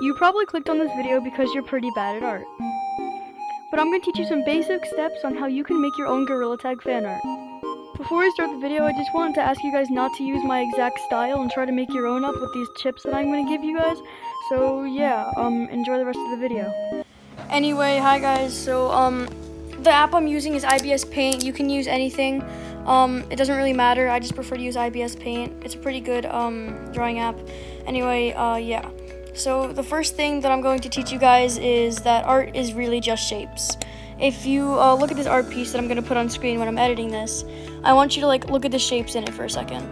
You probably clicked on this video because you're pretty bad at art. But I'm going to teach you some basic steps on how you can make your own Gorilla Tag fan art. Before we start the video, I just wanted to ask you guys not to use my exact style and try to make your own up with these tips that I'm going to give you guys. So yeah, enjoy the rest of the video. Anyway, hi guys, so the app I'm using is IBS Paint. You can use anything. It doesn't really matter. I just prefer to use IBS Paint. It's a pretty good drawing app. Anyway, yeah. So the first thing that I'm going to teach you guys is that art is really just shapes. If you look at this art piece that I'm going to put on screen when I'm editing this, I want you to look at the shapes in it for a second.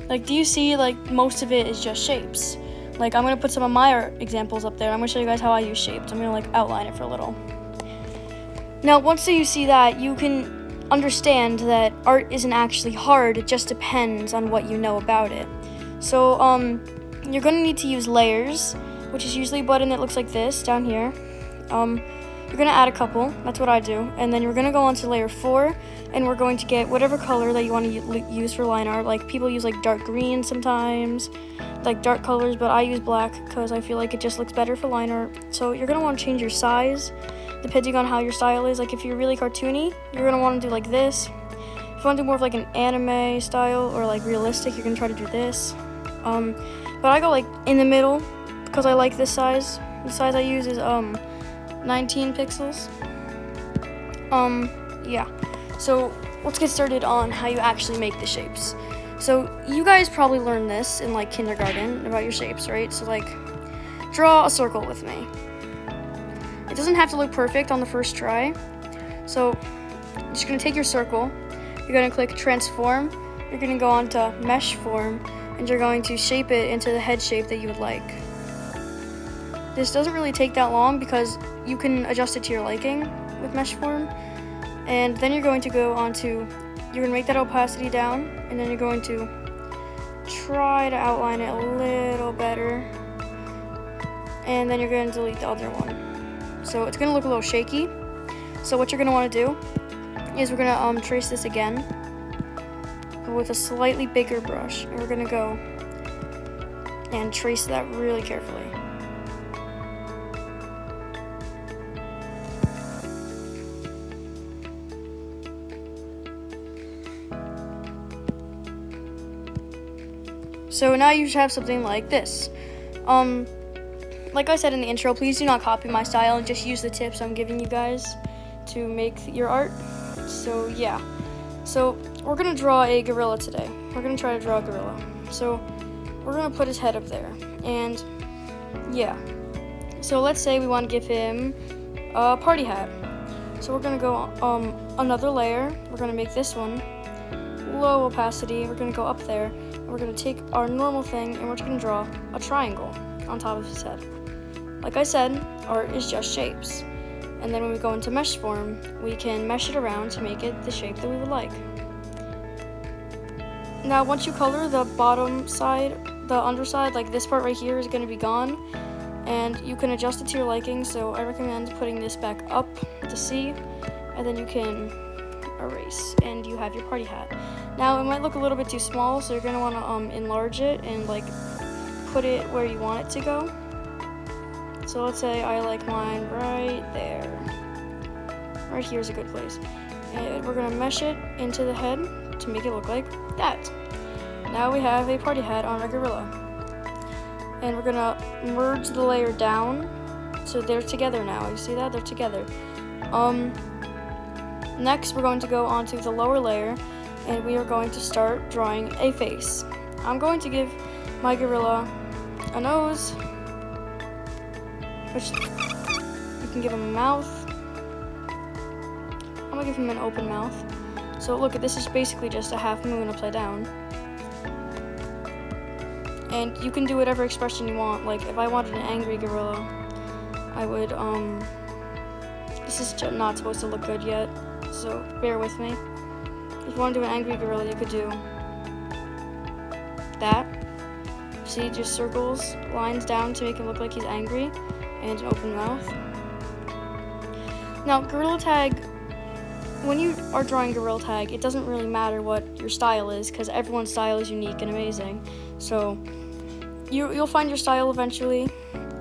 Do you see most of it is just shapes? I'm going to put some of my art examples up there. I'm going to show you guys how I use shapes. I'm going to outline it for a little. Now, once you see that, you can understand that art isn't actually hard. It just depends on what you know about it. So, you're going to need to use layers, which is usually a button that looks like this down here. You're going to add a couple. That's what I do. And then you're going to go on to layer 4, and we're going to get whatever color that you want to use for line art. People use dark green sometimes, dark colors, but I use black because I feel like it just looks better for line art. So you're going to want to change your size depending on how your style is. If you're really cartoony, you're going to want to do this. If you want to do more of an anime style or realistic, you're going to try to do this. But I go in the middle because I like this size. The size I use is 19 pixels. Yeah. So let's get started on how you actually make the shapes. So you guys probably learned this in kindergarten about your shapes, right? So draw a circle with me. It doesn't have to look perfect on the first try. So you're just gonna take your circle, you're gonna click transform, you're gonna go on to mesh form, and you're going to shape it into the head shape that you would like. This doesn't really take that long because you can adjust it to your liking with mesh form. And then you're going to go on to, you're going to make that opacity down, and then you're going to try to outline it a little better. And then you're going to delete the other one. So it's going to look a little shaky. So what you're going to want to do is we're going to trace this again with a slightly bigger brush. And we're going to go and trace that really carefully. So now you should have something like this. Like I said in the intro, please do not copy my style and just use the tips I'm giving you guys to make your art. So yeah. So we're gonna draw a gorilla today. We're gonna try to draw a gorilla. So we're gonna put his head up there. And yeah. So let's say we want to give him a party hat. So we're gonna go another layer. We're gonna make this one low opacity. We're gonna go up there. We're going to take our normal thing and we're just going to draw a triangle on top of his head. Like I said, art is just shapes. And then when we go into mesh form, we can mesh it around to make it the shape that we would like. Now, once you color the bottom side, the underside, this part right here is going to be gone. And you can adjust it to your liking, so I recommend putting this back up to C, and then you can erase, and you have your party hat. Now, it might look a little bit too small, so you're going to want to enlarge it and put it where you want it to go. So let's say I like mine right there. Right here is a good place. And we're going to mesh it into the head to make it look like that. Now we have a party hat on our gorilla. And we're going to merge the layer down so they're together now. You see that? They're together. Next, we're going to go onto the lower layer, and we are going to start drawing a face. I'm going to give my gorilla a nose, which you can give him a mouth. I'm gonna give him an open mouth. So look, this is basically just a half moon upside down. And you can do whatever expression you want. If I wanted an angry gorilla, I would, this is not supposed to look good yet, so bear with me. If you want to do an angry gorilla, you could do that. See, just circles, lines down to make him look like he's angry, and an open mouth. Now, Gorilla Tag, when you are drawing Gorilla Tag, it doesn't really matter what your style is, because everyone's style is unique and amazing. So, you'll find your style eventually,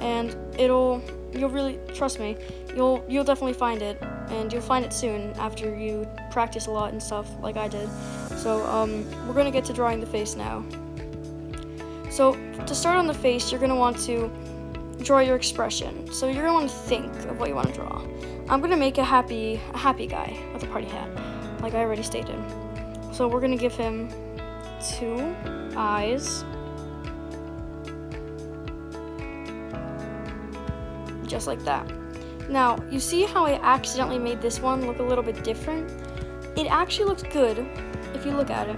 and you'll really, trust me, you'll definitely find it, and you'll find it soon after you practice a lot and stuff like I did. So we're gonna get to drawing the face now. So to start on the face, you're gonna want to draw your expression. So you're gonna want to think of what you want to draw. I'm gonna make a happy guy with a party hat, like I already stated. So we're gonna give him 2 eyes, just like that. Now, you see how I accidentally made this one look a little bit different? It actually looks good if you look at it.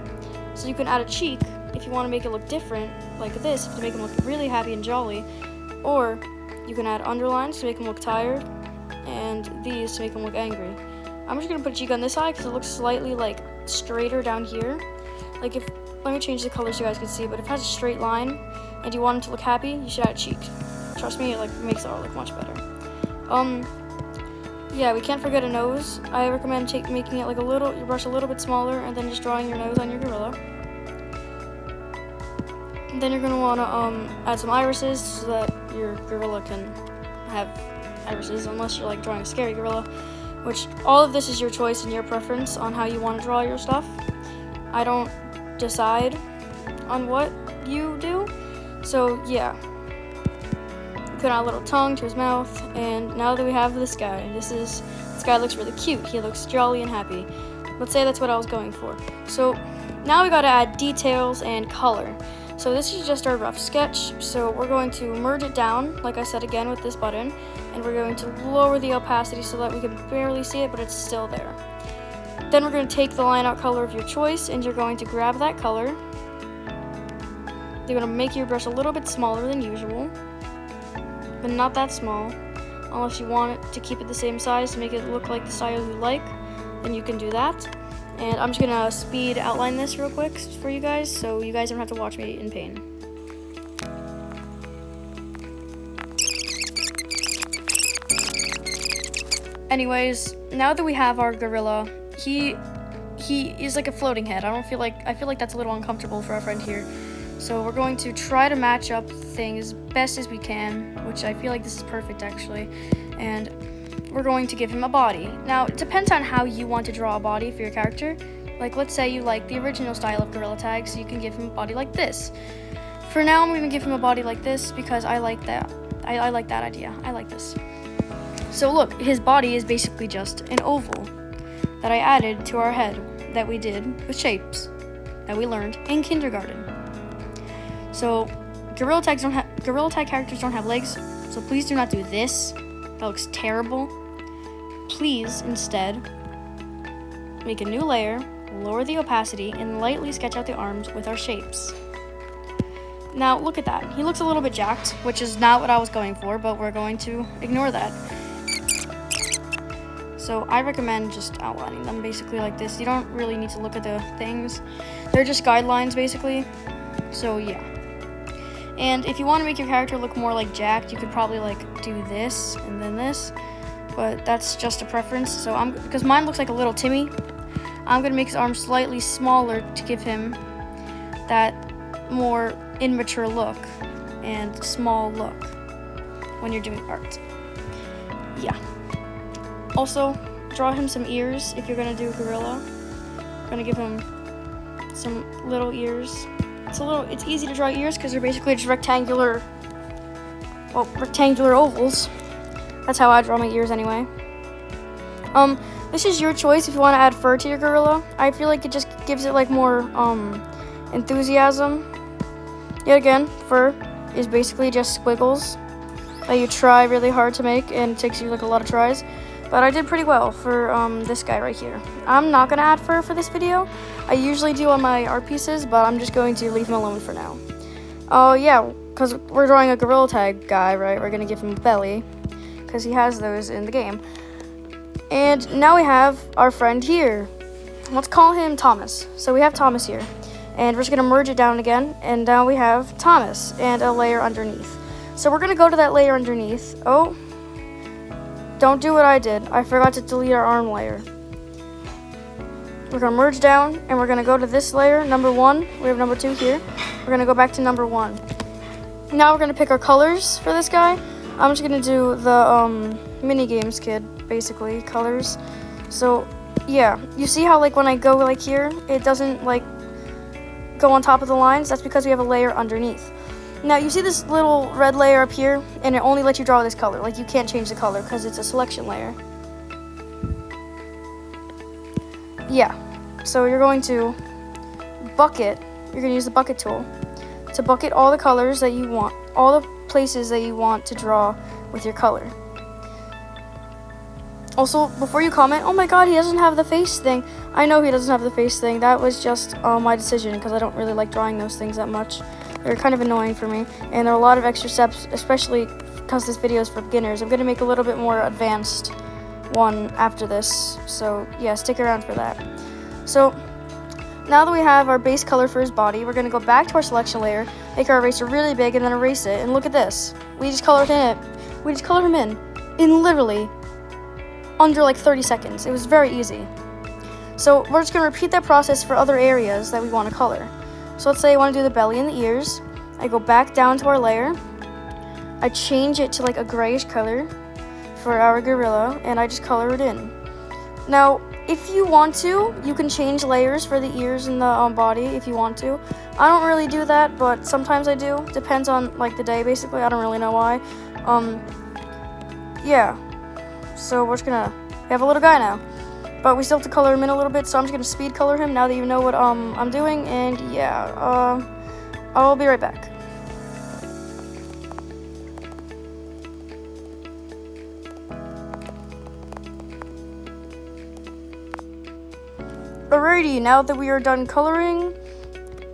So you can add a cheek if you want to make it look different, like this, to make him look really happy and jolly. Or you can add underlines to make him look tired, and these to make him look angry. I'm just gonna put a cheek on this eye because it looks slightly like straighter down here. Like let me change the color so you guys can see, but if it has a straight line and you want him to look happy, you should add a cheek. Trust me, it like makes the art look much better. Yeah, we can't forget a nose. I recommend making it like your brush a little bit smaller, and then just drawing your nose on your gorilla. And then you're gonna wanna add some irises so that your gorilla can have irises, unless you're like drawing a scary gorilla, which all of this is your choice and your preference on how you want to draw your stuff. I don't decide on what you do, so yeah. Put out a little tongue to his mouth, and now that we have this guy, this guy looks really cute. He looks jolly and happy. Let's say that's what I was going for. So now we gotta add details and color. So this is just our rough sketch. So we're going to merge it down, like I said again with this button, and we're going to lower the opacity so that we can barely see it, but it's still there. Then we're going to take the line out color of your choice, and you're going to grab that color. You're going to make your brush a little bit smaller than usual, but not that small, unless you want it to keep it the same size to make it look like the style you like, then you can do that. And I'm just gonna speed outline this real quick for you guys, so you guys don't have to watch me in pain. Anyways, now that we have our gorilla, he is like a floating head. I feel like that's a little uncomfortable for our friend here. So we're going to try to match up things best as we can, which I feel like this is perfect actually. And we're going to give him a body. Now, it depends on how you want to draw a body for your character. Like, let's say you like the original style of Gorilla Tag, so you can give him a body like this. For now, I'm going to give him a body like this because I like that. I like that idea. I like this. So look, his body is basically just an oval that I added to our head that we did with shapes that we learned in kindergarten. So Gorilla Tag characters don't have legs, so please do not do this. That looks terrible. Please instead make a new layer, lower the opacity, and lightly sketch out the arms with our shapes. Now look at that. He looks a little bit jacked, which is not what I was going for, but we're going to ignore that. So I recommend just outlining them basically like this. You don't really need to look at the things. They're just guidelines basically. So yeah. And if you want to make your character look more like jacked, you could probably like do this and then this. But that's just a preference. So because mine looks like a little Timmy, I'm gonna make his arms slightly smaller to give him that more immature look and small look when you're doing art. Yeah. Also, draw him some ears if you're gonna do a gorilla. I'm gonna give him some little ears. It's easy to draw ears because they're basically just rectangular ovals. That's how I draw my ears anyway. This is your choice if you want to add fur to your gorilla. I feel like it just gives it like more enthusiasm. Yet again, fur is basically just squiggles that you try really hard to make, and it takes you like a lot of tries. But I did pretty well for this guy right here. I'm not gonna add fur for this video. I usually do on my art pieces, but I'm just going to leave him alone for now. Oh yeah, because we're drawing a Gorilla Tag guy, right? We're gonna give him a belly, because he has those in the game. And now we have our friend here. Let's call him Thomas. So we have Thomas here. And we're just gonna merge it down again, and now we have Thomas and a layer underneath. So we're gonna go to that layer underneath. Oh, don't do what I did. I forgot to delete our arm layer. We're gonna merge down, and we're gonna go to this layer, number 1. We have number 2 here. We're gonna go back to number 1. Now we're gonna pick our colors for this guy. I'm just gonna do the mini games kid, basically, colors. So yeah, you see how like when I go like here, it doesn't like go on top of the lines? That's because we have a layer underneath. Now you see this little red layer up here, and it only lets you draw this color. Like you can't change the color because it's a selection layer. Yeah, so you're going to bucket, you're gonna use the bucket tool to bucket all the colors that you want, all the places that you want to draw with your color. Also, before you comment, oh my god, he doesn't have the face thing. I know he doesn't have the face thing. That was just my decision because I don't really like drawing those things that much. They're kind of annoying for me, and there are a lot of extra steps, especially because this video is for beginners. I'm going to make a little bit more advanced one after this, so yeah, stick around for that. So now that we have our base color for his body, we're going to go back to our selection layer, make our eraser really big, and then erase it. And look at this. We just colored him in literally under like 30 seconds. It was very easy. So we're just going to repeat that process for other areas that we want to color. So let's say I want to do the belly and the ears. I go back down to our layer. I change it to like a grayish color for our gorilla, and I just color it in. Now, if you want to, you can change layers for the ears and the body if you want to. I don't really do that, but sometimes I do. Depends on like the day, basically. I don't really know why. Yeah. So we're just gonna have a little guy now, but we still have to color him in a little bit. So I'm just gonna speed color him now that you know what I'm doing. And yeah, I'll be right back. Alrighty, now that we are done coloring,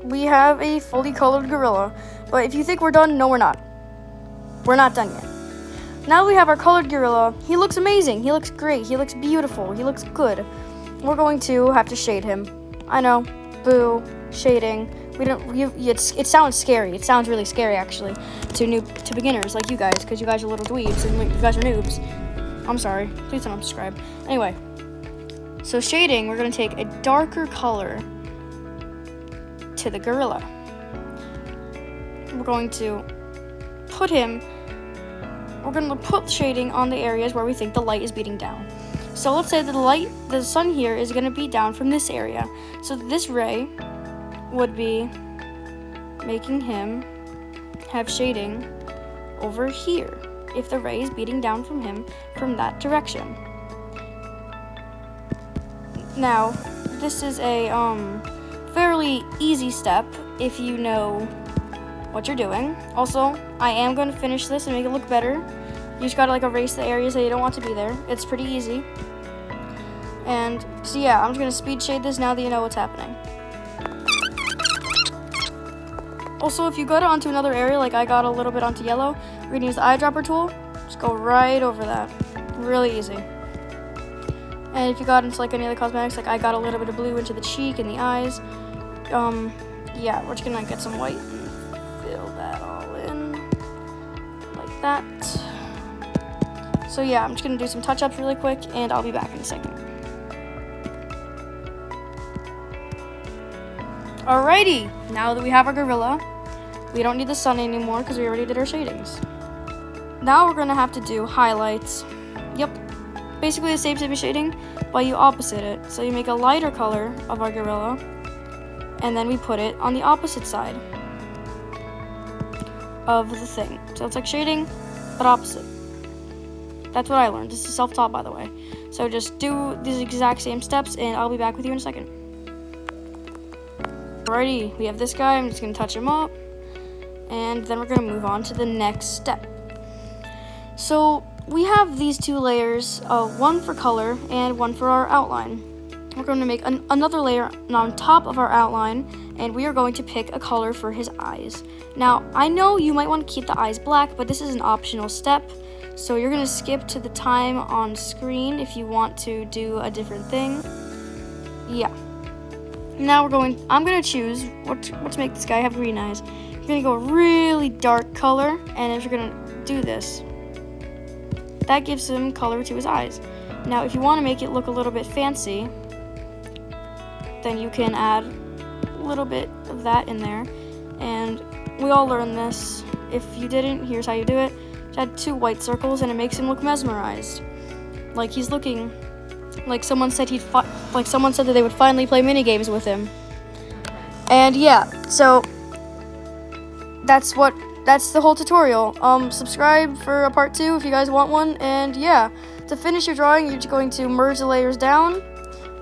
we have a fully colored gorilla. But if you think we're done, no, we're not. We're not done yet. Now we have our colored gorilla. He looks amazing. He looks great. He looks beautiful. He looks good. We're going to have to shade him. I know. Boo. Shading. It sounds scary. It sounds really scary, actually, to beginners like you guys, because you guys are little dweebs and you guys are noobs. I'm sorry. Please don't unsubscribe. Anyway. So shading, we're going to take a darker color to the gorilla. We're going to put shading on the areas where we think the light is beating down. So let's say the sun here is going to beat down from this area. So this ray would be making him have shading over here if the ray is beating down from him from that direction. Now, this is a fairly easy step if you know what you're doing. Also, I am going to finish this and make it look better. You just gotta like erase the areas that you don't want to be there. It's pretty easy. And so yeah, I'm just gonna speed shade this now that you know what's happening. Also, if you got it onto another area, like I got a little bit onto yellow, we're gonna use the eyedropper tool. Just go right over that. Really easy. And if you got into like any other cosmetics, like I got a little bit of blue into the cheek and the eyes. Yeah, we're just gonna get some white and fill that all in like that. So yeah, I'm just gonna do some touch-ups really quick, and I'll be back in a second. Alrighty, now that we have our gorilla, we don't need the sun anymore because we already did our shadings. Now we're gonna have to do highlights. Yep, basically the same type of shading, but you opposite it. So you make a lighter color of our gorilla, and then we put it on the opposite side of the thing. So it's like shading, but opposite. That's what I learned. This is self-taught, by the way. So just do these exact same steps, and I'll be back with you in a second. Alrighty, we have this guy. I'm just going to touch him up, and then we're going to move on to the next step. So we have these two layers, one for color and one for our outline. We're going to make another layer on top of our outline, and we are going to pick a color for his eyes. Now, I know you might want to keep the eyes black, but this is an optional step. So you're going to skip to the time on screen if you want to do a different thing. Yeah. Now I'm going to choose what to make this guy have green eyes. You're going to go really dark color, and if you're going to do this, that gives him color to his eyes. Now, if you want to make it look a little bit fancy, then you can add a little bit of that in there. And we all learned this if you didn't, here's how you do it. Add 2 white circles, and it makes him look mesmerized, like he's looking like someone said that they would finally play mini games with him. And yeah, so that's the whole tutorial. Subscribe for a part 2 if you guys want one. And yeah, to finish your drawing, you're just going to merge the layers down.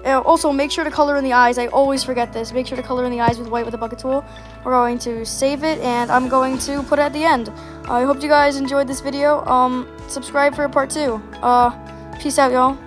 Also, make sure to color in the eyes. I always forget this. Make sure to color in the eyes with white with the bucket tool. We're going to save it, and I'm going to put it at the end. I hope you guys enjoyed this video. Subscribe for part 2. Peace out, y'all.